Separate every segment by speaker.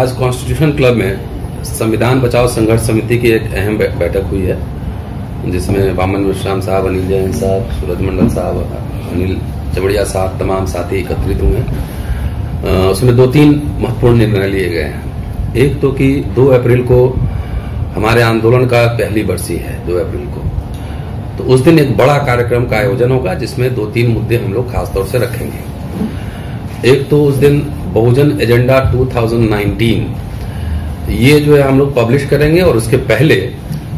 Speaker 1: आज constitution club में संविधान बचाओ संघर्ष समिति की एक अहम बैठक हुई है, जिसमें वामन विश्राम साहब, अनिल जैन साहब, सूरज मंडल साहब, अनिल चवड़िया साहब, तमाम साथी एकत्रित हुए हैं। उसमें 2-3 महत्वपूर्ण निर्णय लिए गए हैं। एक तो कि 2 अप्रैल को हमारे आंदोलन का पहली बरसी है, 2 अप्रैल को, तो उस दिन एक बड़ा कार्यक्रम का आयोजन होगा, जिसमें 2-3 मुद्दे हम लोग खासतौर से रखेंगे। एक तो उस दिन बहुजन एजेंडा 2019 ये जो है हम लोग पब्लिश करेंगे, और उसके पहले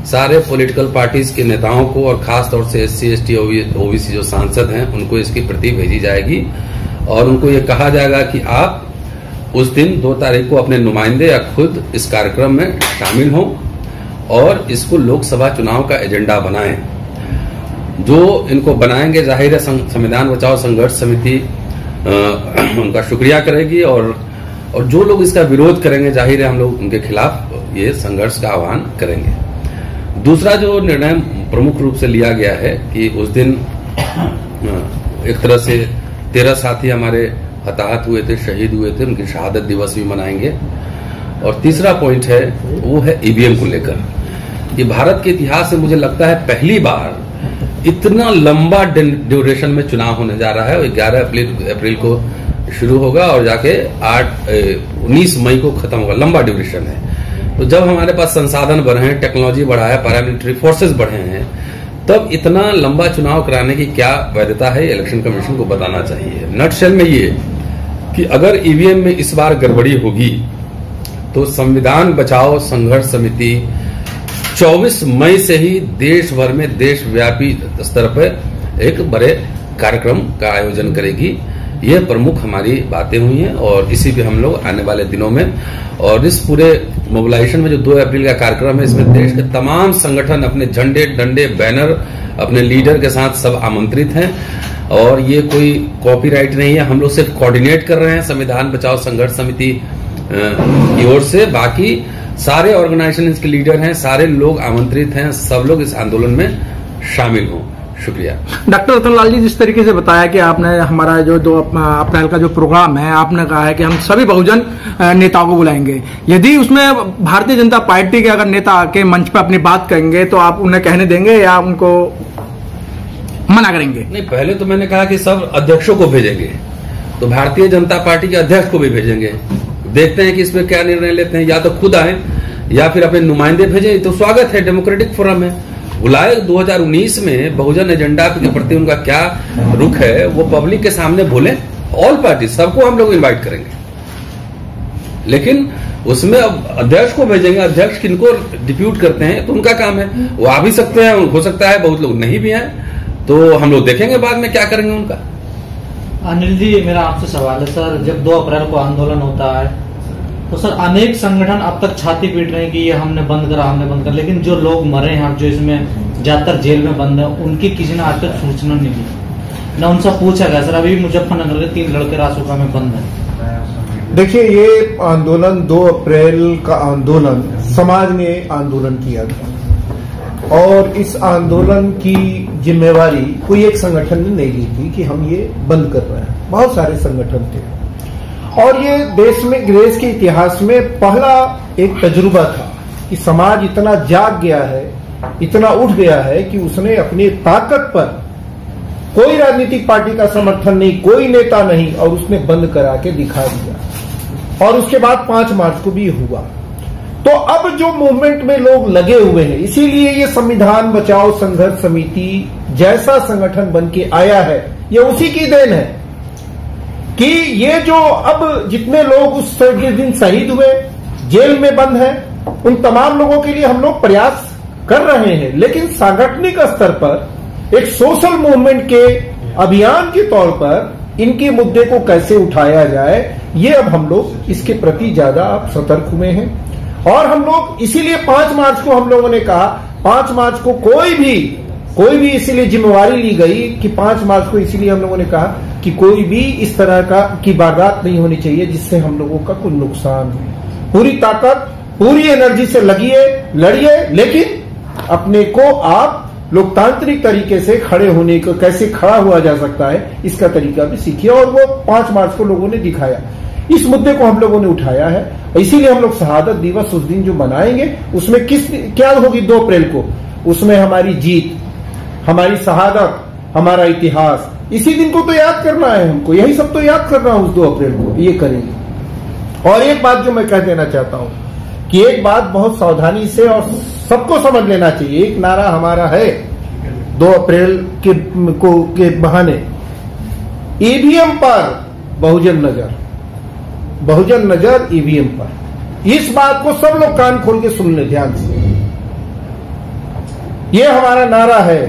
Speaker 1: सारे पॉलिटिकल पार्टीज के नेताओं को और खास तौर से SC, ST, OBC जो सांसद हैं उनको इसकी प्रति भेजी जाएगी, और उनको ये कहा जाएगा कि आप उस दिन 2 तारीख को अपने नुमाइंदे या खुद इस कार्यक्रम में शामिल हों और इसको लोकसभा चुनाव का एजेंडा बनाएं। जो इनको बनाएंगे, जाहिर है संविधान बचाओ संघर्ष समिति उनका शुक्रिया करेगी, और जो लोग इसका विरोध करेंगे, जाहिर है हम लोग उनके खिलाफ ये संघर्ष का आह्वान करेंगे। दूसरा जो निर्णय प्रमुख रूप से लिया गया है कि उस दिन एक तरह से 13 साथी हमारे हताहत हुए थे, शहीद हुए थे, उनकी शहादत दिवस भी मनाएंगे। और तीसरा पॉइंट है वो है EVM को लेकर। ये भारत के इतिहास से मुझे लगता है पहली बार इतना लंबा ड्यूरेशन में चुनाव होने जा रहा है। 11 अप्रैल को शुरू होगा और जाके 19 मई को खत्म होगा। लंबा ड्यूरेशन है। तो जब हमारे पास संसाधन बढ़े हैं, टेक्नोलॉजी बढ़ा है, पैरामिलिट्री फोर्सेस बढ़े हैं, तब इतना लंबा चुनाव कराने की क्या वैधता है, इलेक्शन कमीशन को बताना चाहिए। नटशेल में ये कि अगर EVM में इस बार गड़बड़ी होगी तो संविधान बचाओ संघर्ष समिति 24 मई से ही देश भर में देशव्यापी स्तर पर एक बड़े कार्यक्रम का आयोजन करेगी। ये प्रमुख हमारी बातें हुई हैं, और इसी पे हम लोग आने वाले दिनों में, और इस पूरे मोबिलाइजेशन में जो 2 अप्रैल का कार्यक्रम है, इसमें देश के तमाम संगठन अपने झंडे, डंडे, बैनर, अपने लीडर के साथ सब आमंत्रित हैं। और ये कोई कॉपीराइट नहीं है, हम लोग सिर्फ कोऑर्डिनेट कर रहे हैं संविधान बचाओ संघर्ष समिति की ओर से। बाकी सारे ऑर्गेनाइजेशन इसके लीडर हैं, सारे लोग आमंत्रित हैं, सब लोग इस आंदोलन में शामिल हों। शुक्रिया।
Speaker 2: डॉक्टर रतन लाल जी, जिस तरीके से बताया कि आपने हमारा जो 2 अप्रैल का जो प्रोग्राम है, आपने कहा है कि हम सभी बहुजन नेताओं को बुलाएंगे। यदि उसमें भारतीय जनता पार्टी के अगर नेता आके मंच पर अपनी बात करेंगे तो आप उन्हें कहने देंगे या उनको मना करेंगे?
Speaker 1: नहीं, पहले तो मैंने कहा कि सब अध्यक्षों को भेजेंगे, तो भारतीय जनता पार्टी के अध्यक्ष को भी भेजेंगे। देखते हैं कि इसमें क्या निर्णय लेते हैं, या तो खुद आए या फिर अपने नुमाइंदे भेजें। तो स्वागत है, डेमोक्रेटिक फोरम है। बुलाए 2019 में बहुजन एजेंडा के प्रति उनका क्या रुख है वो पब्लिक के सामने बोले। ऑल पार्टी सबको हम लोग इनवाइट करेंगे, लेकिन उसमें अब अध्यक्ष को भेजेंगे। अध्यक्ष किनको डिप्यूट करते हैं तो उनका काम है, वो आ भी सकते हैं, हो सकता है बहुत लोग नहीं भी आए, तो हम लोग देखेंगे बाद में क्या करेंगे उनका।
Speaker 3: अनिल जी, मेरा आपसे सवाल है सर, जब 2 अप्रैल को आंदोलन होता है तो सर अनेक संगठन अब तक छाती पीट रहे हैं कि ये हमने बंद करा, लेकिन जो लोग मरे हैं, जो इसमें ज्यादातर जेल में बंद है, उनकी किसी ने आज तक सूचना नहीं दी, न उनसे पूछा गया। सर अभी मुजफ्फरनगर के 3 लड़के रासुका में बंद है।
Speaker 4: देखिए, ये आंदोलन 2 अप्रैल का आंदोलन समाज ने आंदोलन किया था, और इस आंदोलन की जिम्मेवारी कोई एक संगठन ने नहीं ली थी कि हम ये बंद कर रहे हैं। बहुत सारे संगठन थे, और ये देश के इतिहास में पहला एक तजुर्बा था कि समाज इतना जाग गया है, इतना उठ गया है कि उसने अपनी ताकत पर कोई राजनीतिक पार्टी का समर्थन नहीं, कोई नेता नहीं, और उसने बंद करा के दिखा दिया। और उसके बाद 5 मार्च को भी हुआ। तो अब जो मूवमेंट में लोग लगे हुए हैं, इसीलिए ये संविधान बचाओ संघर्ष समिति जैसा संगठन बन के आया है, ये उसी की देन है कि ये जो अब जितने लोग उस दिन शहीद हुए, जेल में बंद हैं, उन तमाम लोगों के लिए हम लोग प्रयास कर रहे हैं। लेकिन सांगठनिक स्तर पर एक सोशल मूवमेंट के अभियान के तौर पर इनके मुद्दे को कैसे उठाया जाए, ये अब हम लोग इसके प्रति ज्यादा अब सतर्क हुए हैं। और हम लोग इसीलिए 5 मार्च को हम लोगों ने कहा, 5 मार्च को कोई भी इसीलिए जिम्मेवारी ली गई कि 5 मार्च को इसीलिए हम लोगों ने कहा कि कोई भी इस तरह की वारदात नहीं होनी चाहिए जिससे हम लोगों का कोई नुकसान हो। पूरी ताकत, पूरी एनर्जी से लड़िए, लेकिन अपने को आप लोकतांत्रिक तरीके से खड़े होने को कैसे खड़ा हुआ जा सकता है, इसका तरीका भी सीखिए। और वो 5 मार्च को लोगों ने दिखाया। इस मुद्दे को हम लोगों ने उठाया है। इसीलिए हम लोग शहादत दिवस उस दिन जो मनाएंगे उसमें क्या होगी 2 अप्रैल को, उसमें हमारी जीत, हमारी शहादत, हमारा इतिहास, इसी दिन को तो याद करना है हमको, यही सब तो याद करना है उस 2 अप्रैल को, ये करेंगे। और एक बात जो मैं कह देना चाहता हूं कि एक बात बहुत सावधानी से और सबको समझ लेना चाहिए, एक नारा हमारा है 2 अप्रैल के बहाने, ईवीएम पर बहुजन नजर, बहुजन नजर ईवीएम पर। इस बात को सब लोग कान खोल के सुन ले ध्यान से, ये हमारा नारा है,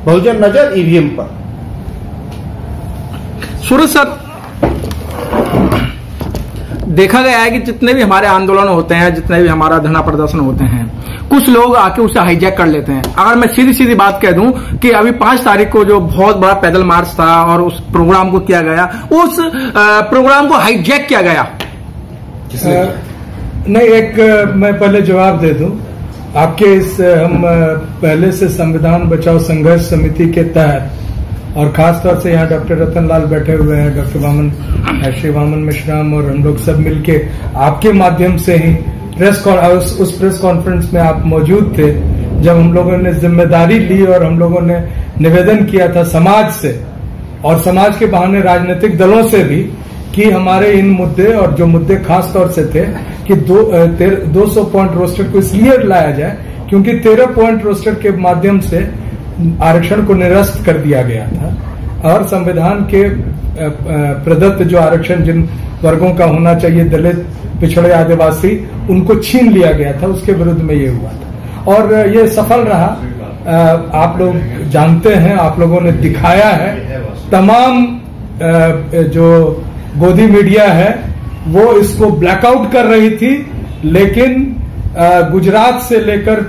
Speaker 4: बहुजन नजर ईवीएम पर।
Speaker 2: सूरज सर, देखा गया है कि जितने भी हमारे आंदोलन होते हैं, जितने भी हमारा धरना प्रदर्शन होते हैं, कुछ लोग आके उसे हाईजैक कर लेते हैं। अगर मैं सीधी सीधी बात कह दूं कि अभी 5 तारीख को जो बहुत बड़ा पैदल मार्च था और उस प्रोग्राम को किया गया, उस प्रोग्राम को हाईजैक किया गया।
Speaker 5: नहीं, एक मैं पहले जवाब दे दूं आपके इस, हम पहले से संविधान बचाओ संघर्ष समिति के तहत, और खासतौर से यहाँ डॉक्टर रतन लाल बैठे हुए हैं, डॉक्टर वामन, श्री वामन मिश्राम, और हम लोग सब मिलके आपके माध्यम से ही उस प्रेस कॉन्फ्रेंस में आप मौजूद थे जब हम लोगों ने जिम्मेदारी ली और हम लोगों ने निवेदन किया था समाज से और समाज के बहाने राजनीतिक दलों से भी कि हमारे इन मुद्दे, और जो मुद्दे खास तौर से थे कि 200 पॉइंट रोस्टर को इसलिए लाया जाए क्योंकि 13 पॉइंट रोस्टर के माध्यम से आरक्षण को निरस्त कर दिया गया था और संविधान के प्रदत्त जो आरक्षण जिन वर्गों का होना चाहिए, दलित, पिछड़े, आदिवासी, उनको छीन लिया गया था, उसके विरुद्ध में ये हुआ था और ये सफल रहा। आप लोग जानते हैं, आप लोगों ने दिखाया है, तमाम जो गोदी मीडिया है वो इसको ब्लैकआउट कर रही थी, लेकिन गुजरात से लेकर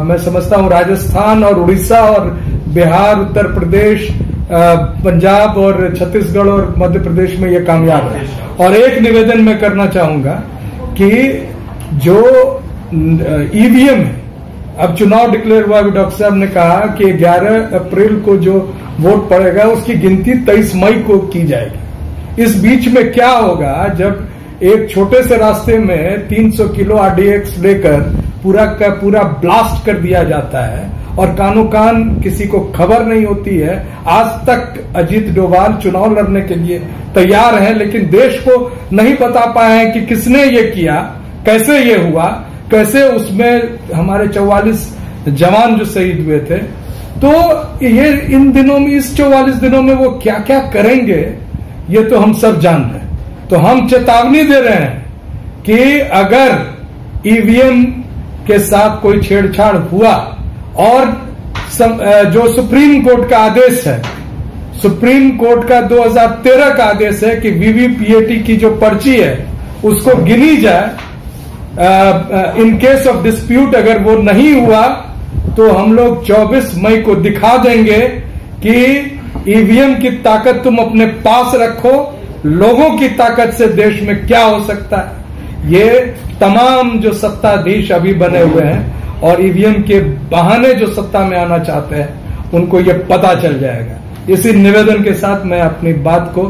Speaker 5: मैं समझता हूं राजस्थान और उड़ीसा और बिहार, उत्तर प्रदेश, पंजाब और छत्तीसगढ़ और मध्य प्रदेश में ये कामयाब है। और एक निवेदन मैं करना चाहूंगा कि जो ईवीएम है, अब चुनाव डिक्लेयर हुआ, डॉक्टर साहब ने कहा कि 11 अप्रैल को जो वोट पड़ेगा उसकी गिनती 23 मई को की जाएगी। इस बीच में क्या होगा जब एक छोटे से रास्ते में 300 किलो आरडीएक्स लेकर पूरा का पूरा ब्लास्ट कर दिया जाता है और कानो कान किसी को खबर नहीं होती है। आज तक अजीत डोभाल चुनाव लड़ने के लिए तैयार हैं, लेकिन देश को नहीं बता पाए हैं कि किसने ये किया, कैसे ये हुआ, कैसे उसमें हमारे 44 जवान जो शहीद हुए थे। तो ये इन दिनों में, इस 44 दिनों में वो क्या क्या करेंगे ये तो हम सब जान रहे हैं। तो हम चेतावनी दे रहे हैं कि अगर ईवीएम के साथ कोई छेड़छाड़ हुआ और जो सुप्रीम कोर्ट का आदेश है, सुप्रीम कोर्ट का 2013 का आदेश है कि वीवीपीएटी की जो पर्ची है उसको गिनी जाए, इन केस ऑफ डिस्प्यूट अगर वो नहीं हुआ तो हम लोग 24 मई को दिखा देंगे कि ईवीएम की ताकत तुम अपने पास रखो, लोगों की ताकत से देश में क्या हो सकता है। ये तमाम जो सत्ताधीश अभी बने हुए हैं और ईवीएम के बहाने जो सत्ता में आना चाहते हैं उनको ये पता चल जाएगा। इसी निवेदन के साथ मैं अपनी बात को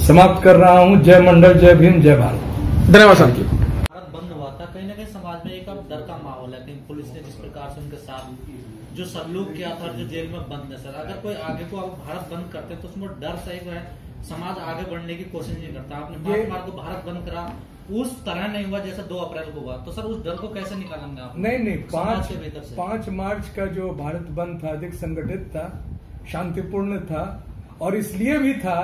Speaker 5: समाप्त कर रहा हूं। जय मंडल, जय भीम, जय भारत।
Speaker 2: धन्यवाद सर जी।
Speaker 3: भारत बंद हुआ था, कहीं ना कहीं समाज में एक अब डर का माहौल है, कहीं पुलिस ने जिस प्रकार से उनके साथ जो सलूक किया था, जो जेल में बंद है सर, अगर कोई आगे को अब भारत बंद करते तो उसमें डर सही है, समाज आगे बढ़ने की कोशिश नहीं करता। आपने 5 मार्च को भारत बंद करा, उस तरह नहीं हुआ जैसा 2 अप्रैल को हुआ, तो सर उस डर को कैसे निकालेंगे आप?
Speaker 5: नहीं,
Speaker 3: समाज के भीतर से
Speaker 5: 5 मार्च का जो भारत बंद था अधिक संगठित था, शांतिपूर्ण था और इसलिए भी था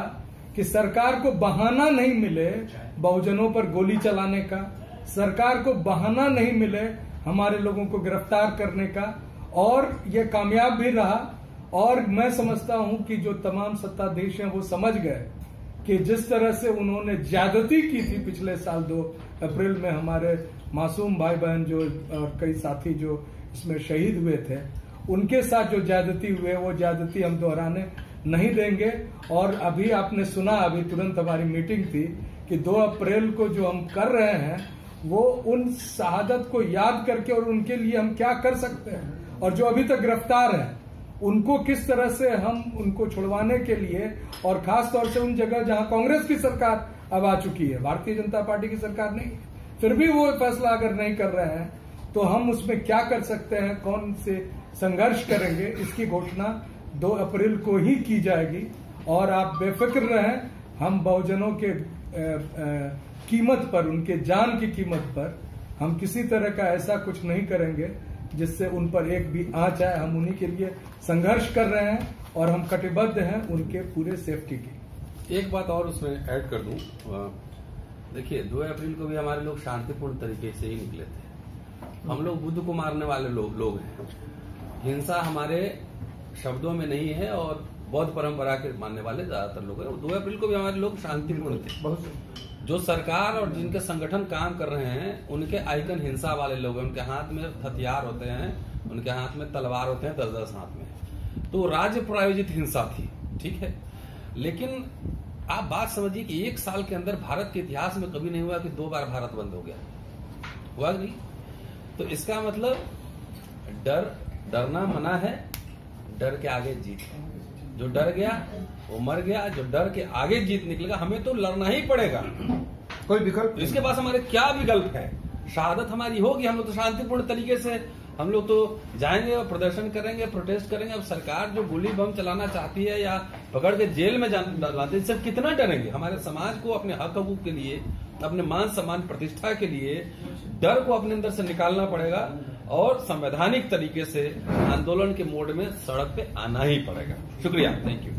Speaker 5: कि सरकार को बहाना नहीं मिले बहुजनों पर गोली चलाने का, सरकार को बहाना नहीं मिले हमारे लोगों को गिरफ्तार करने का, और ये कामयाब भी रहा। और मैं समझता हूं कि जो तमाम सत्ताधीश हैं वो समझ गए कि जिस तरह से उन्होंने ज्यादती की थी पिछले साल 2 अप्रैल में, हमारे मासूम भाई बहन जो और कई साथी जो इसमें शहीद हुए थे, उनके साथ जो ज्यादती हुए वो ज्यादती हम दोहराने नहीं देंगे। और अभी आपने सुना, अभी तुरंत हमारी मीटिंग थी कि 2 अप्रैल को जो हम कर रहे हैं वो उन शहादत को याद करके और उनके लिए हम क्या कर सकते हैं, और जो अभी तक गिरफ्तार हैं उनको किस तरह से हम उनको छुड़वाने के लिए, और खास तौर से उन जगह जहां कांग्रेस की सरकार अब आ चुकी है, भारतीय जनता पार्टी की सरकार नहीं, फिर भी वो फैसला अगर नहीं कर रहे हैं तो हम उसमें क्या कर सकते हैं, कौन से संघर्ष करेंगे, इसकी घोषणा 2 अप्रैल को ही की जाएगी। और आप बेफिक्र रहें, हम बहुजनों के कीमत पर, उनके जान की कीमत पर हम किसी तरह का ऐसा कुछ नहीं करेंगे जिससे उन पर एक भी आंच आए। हम उन्हीं के लिए संघर्ष कर रहे हैं और हम कटिबद्ध हैं उनके पूरे सेफ्टी की।
Speaker 1: एक बात और उसमें ऐड कर दूं, देखिए 2 अप्रैल को भी हमारे लोग शांतिपूर्ण तरीके से ही निकले थे। हम लोग बुद्ध को मारने वाले लोग हैं। हिंसा हमारे शब्दों में नहीं है और बौद्ध परंपरा के मानने वाले ज्यादातर लोग हैं। 2 अप्रैल को भी हमारे लोग शांतिपूर्ण थे। जो सरकार और जिनके संगठन काम कर रहे हैं उनके आइकन हिंसा वाले लोग हैं। उनके हाथ में हथियार होते हैं, उनके हाथ में तलवार होते हैं, 10-10 हाथ में। तो राज्य प्रायोजित हिंसा थी, ठीक है। लेकिन आप बात समझिए कि 1 साल के अंदर भारत के इतिहास में कभी नहीं हुआ कि 2 बार भारत बंद हो गया, हुआ नहीं। तो इसका मतलब डरना मना है, डर के आगे जीत है। जो डर गया वो मर गया, जो डर के आगे जीत निकलेगा। हमें तो लड़ना ही पड़ेगा,
Speaker 4: कोई विकल्प
Speaker 1: तो इसके पास हमारे क्या विकल्प है। शहादत हमारी होगी, हम लोग तो शांतिपूर्ण तरीके से हम लोग तो जाएंगे और प्रदर्शन करेंगे, प्रोटेस्ट करेंगे। अब सरकार जो गोली बम चलाना चाहती है या पकड़ के जेल में डालते हैं, इससे कितना डरेंगे। हमारे समाज को अपने हक हकूक के लिए, अपने मान सम्मान प्रतिष्ठा के लिए डर को अपने अंदर से निकालना पड़ेगा और संवैधानिक तरीके से आंदोलन के मोड में सड़क पे आना ही पड़ेगा। शुक्रिया, थैंक यू।